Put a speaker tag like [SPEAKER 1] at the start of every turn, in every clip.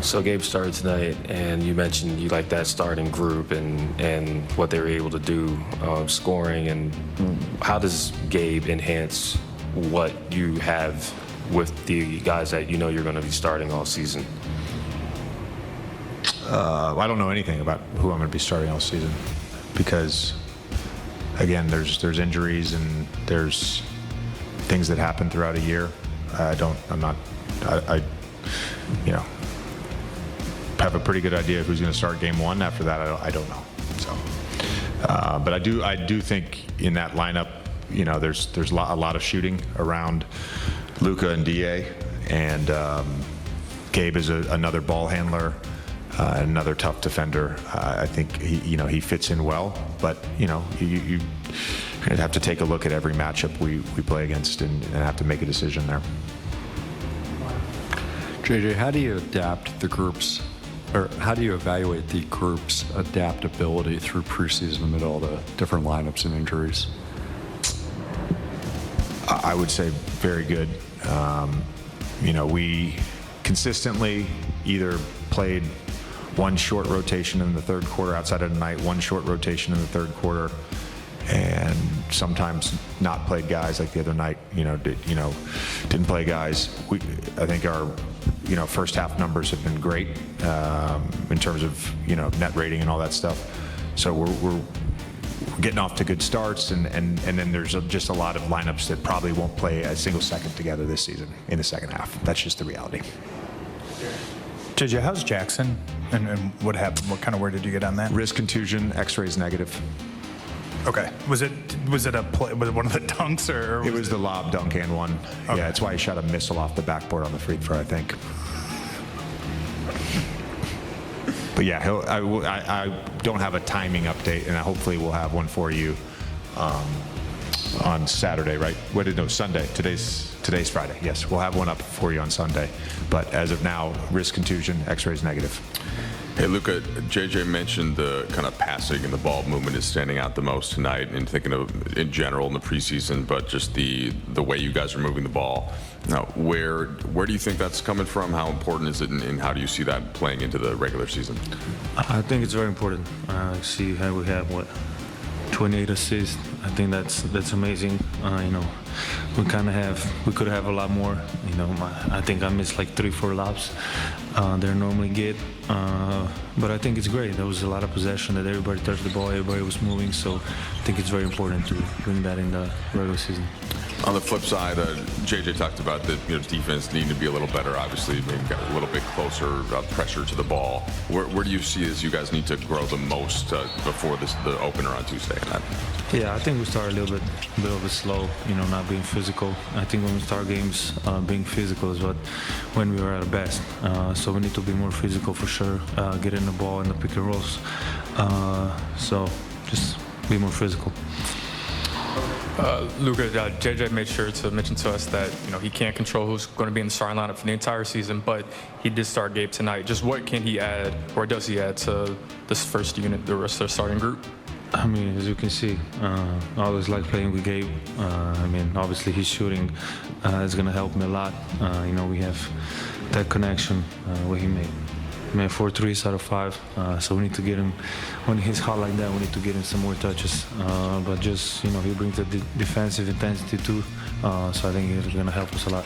[SPEAKER 1] So Gabe started tonight, and you mentioned you like that starting group and what they were able to do, scoring. And how does Gabe enhance what you have with the guys that you know you're going to be starting all season?
[SPEAKER 2] I don't know anything about who I'm going to be starting all season because, again, there's injuries and there's things that happen throughout a year. I have a pretty good idea who's going to start game one. After that, I don't know. So, but I do think in that lineup, there's a lot of shooting around Luka and Da, and Gabe is another ball handler, another tough defender. I think he fits in well, but you have to take a look at every matchup we play against and have to make a decision there.
[SPEAKER 3] JJ, how do you adapt the groups, or how do you evaluate the group's adaptability through preseason amid all the different lineups and injuries?
[SPEAKER 2] I would say very good. We consistently either played one short rotation in the third quarter outside of the night, one short rotation in the third quarter, and sometimes not played guys like the other night. Didn't play guys. I think our first half numbers have been great in terms of net rating and all that stuff. So we're getting off to good starts, and then there's just a lot of lineups that probably won't play a single second together this season in the second half. That's just the reality.
[SPEAKER 4] JJ, how's Jackson, and what happened? What kind of word did you get on that?
[SPEAKER 2] Wrist contusion, X-rays negative.
[SPEAKER 4] Okay. Was it one of the dunks, or
[SPEAKER 2] it was the lob dunk and one?
[SPEAKER 4] Okay.
[SPEAKER 2] Yeah, that's why he shot a missile off the backboard on the free throw, I think. But yeah, I don't have a timing update, and hopefully we'll have one for you on Saturday, right? Sunday. Today's Friday. Yes, we'll have one up for you on Sunday. But as of now, wrist contusion, X-rays negative.
[SPEAKER 5] Hey, Luka, JJ mentioned the kind of passing and the ball movement is standing out the most tonight, and thinking of in general in the preseason, but just the way you guys are moving the ball. Now, where do you think that's coming from? How important is it, and how do you see that playing into the regular season?
[SPEAKER 1] I think it's very important. See how we have 28 assists. I think that's amazing. We could have a lot more. I think I missed like 3-4 lobs. They're normally good, but I think it's great. There was a lot of possession, that everybody touched the ball, everybody was moving. So I think it's very important to bring that in the regular season.
[SPEAKER 5] On the flip side, JJ talked about the defense needing to be a little better. Obviously, maybe got a little bit closer pressure to the ball. Where do you see as you guys need to grow the most before the opener on Tuesday?
[SPEAKER 1] Yeah, I think we started a little bit slow. Not being physical. I think when we start games, being physical is when we were at our best. So we need to be more physical for sure. Get in the ball in the pick and rolls. So just be more physical.
[SPEAKER 6] Luka, JJ made sure to mention to us that he can't control who's going to be in the starting lineup for the entire season, but he did start Gabe tonight. Just what can he add, or does he add to this first unit, the rest of the starting group?
[SPEAKER 1] I mean, as you can see, I always like playing with Gabe. Obviously his shooting is going to help me a lot. We have that connection where he made 4 threes out of 5. So we need to get him, when he's hot like that, we need to get him some more touches. But just, he brings the defensive intensity too. So I think he's going to help us a lot.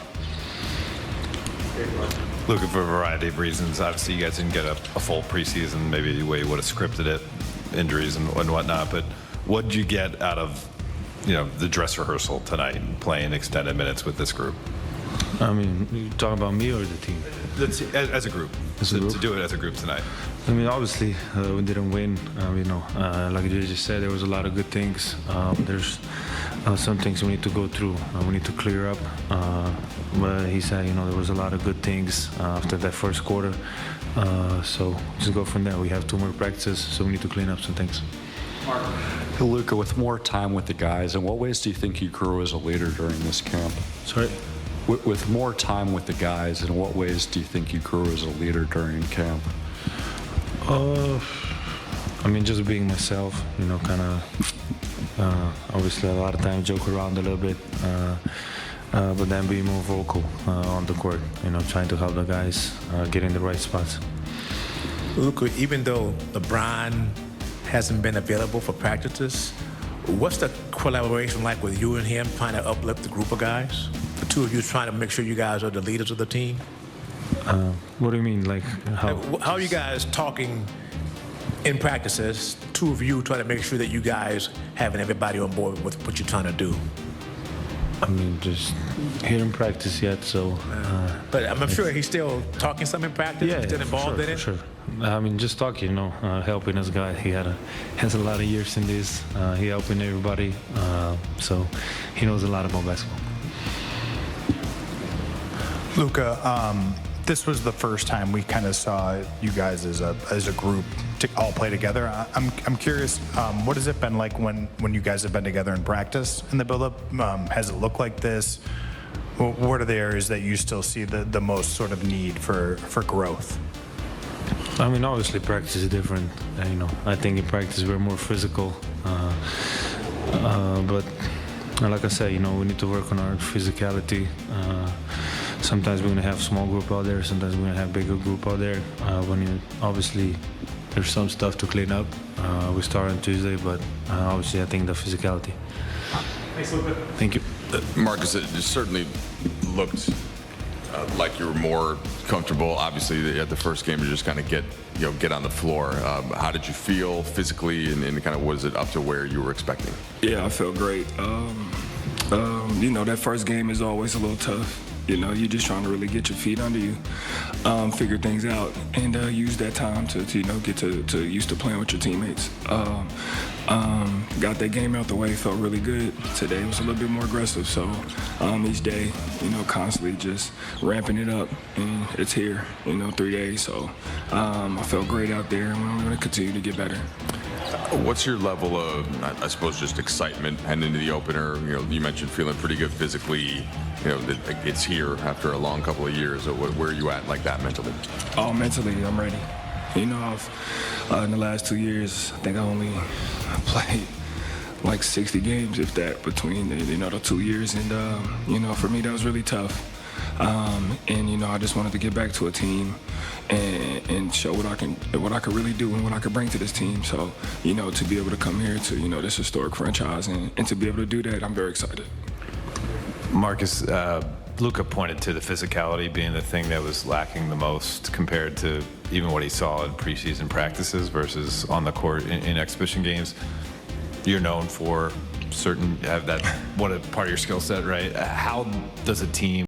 [SPEAKER 7] Luka, for a variety of reasons, obviously you guys didn't get a full preseason, maybe the way you would have scripted it, injuries and whatnot, but what did you get out of the dress rehearsal tonight and playing extended minutes with this group?
[SPEAKER 1] You talking about me or the team?
[SPEAKER 7] As a group. To do it as a group tonight.
[SPEAKER 1] Obviously we didn't win. Like you just said, there was a lot of good things. There's some things we need to go through. We need to clear up. But he said, there was a lot of good things after that first quarter. So just go from there. We have 2 more practices, so we need to clean up some things.
[SPEAKER 3] Luka, with more time with the guys, in what ways do you think you grew as a leader during this camp?
[SPEAKER 1] Sorry?
[SPEAKER 3] With more time with the guys, in what ways do you think you grew as a leader during camp?
[SPEAKER 1] Just being myself, obviously a lot of times joke around a little bit. but then be more vocal on the court, trying to help the guys get in the right spots.
[SPEAKER 8] Luka, even though LeBron hasn't been available for practices, what's the collaboration like with you and him trying to uplift the group of guys? The two of you trying to make sure you guys are the leaders of the team?
[SPEAKER 1] What do you mean, like how?
[SPEAKER 8] How are you guys talking in practices, the two of you trying to make sure that you guys having everybody on board with what you're trying to do?
[SPEAKER 1] I mean, just here in practice yet, so.
[SPEAKER 8] But I'm sure he's still talking some in practice,
[SPEAKER 1] Yeah,
[SPEAKER 8] still involved in it?
[SPEAKER 1] For sure. I mean, just talking, helping us guy. He has a lot of years in this. He helping everybody, so he knows a lot about basketball.
[SPEAKER 4] Luka, this was the first time we kind of saw you guys as a group to all play together. I'm curious, what has it been like when you guys have been together in practice in the build-up? Has it looked like this? What are the areas that you still see the most sort of need for growth?
[SPEAKER 1] I mean, obviously practice is different. I think in practice we're more physical, but like I said, we need to work on our physicality. Sometimes we're gonna have small group out there. Sometimes we're gonna have bigger group out there. Obviously, there's some stuff to clean up. We start on Tuesday, but obviously I think the physicality.
[SPEAKER 4] Thanks, Luka.
[SPEAKER 1] Thank you.
[SPEAKER 5] Marcus, it certainly looked like you were more comfortable. Obviously, at the first game, you just kind of get on the floor. How did you feel physically, and kind of was it up to where you were expecting?
[SPEAKER 9] Yeah, I felt great. That first game is always a little tough. You're just trying to really get your feet under you, figure things out, and use that time to get to used to playing with your teammates. Got that game out the way, felt really good. Today was a little bit more aggressive, so each day, constantly just ramping it up, and it's here, 3 days. So I felt great out there, and I'm going to continue to get better.
[SPEAKER 5] What's your level of, I suppose, just excitement heading into the opener? You mentioned feeling pretty good physically. That it's here after a long couple of years. Where are you at like that mentally?
[SPEAKER 9] Oh, mentally, I'm ready. I've, in the last 2 years, I think I only played like 60 games, if that, between the 2 years. And, for me, that was really tough. I just wanted to get back to a team and show what I can really do and what I can bring to this team. So, to be able to come here to, this historic franchise and to be able to do that, I'm very excited.
[SPEAKER 7] Marcus, Luka pointed to the physicality being the thing that was lacking the most compared to even what he saw in preseason practices versus on the court in exhibition games. You're known for have that part of your skill set, right? How does a team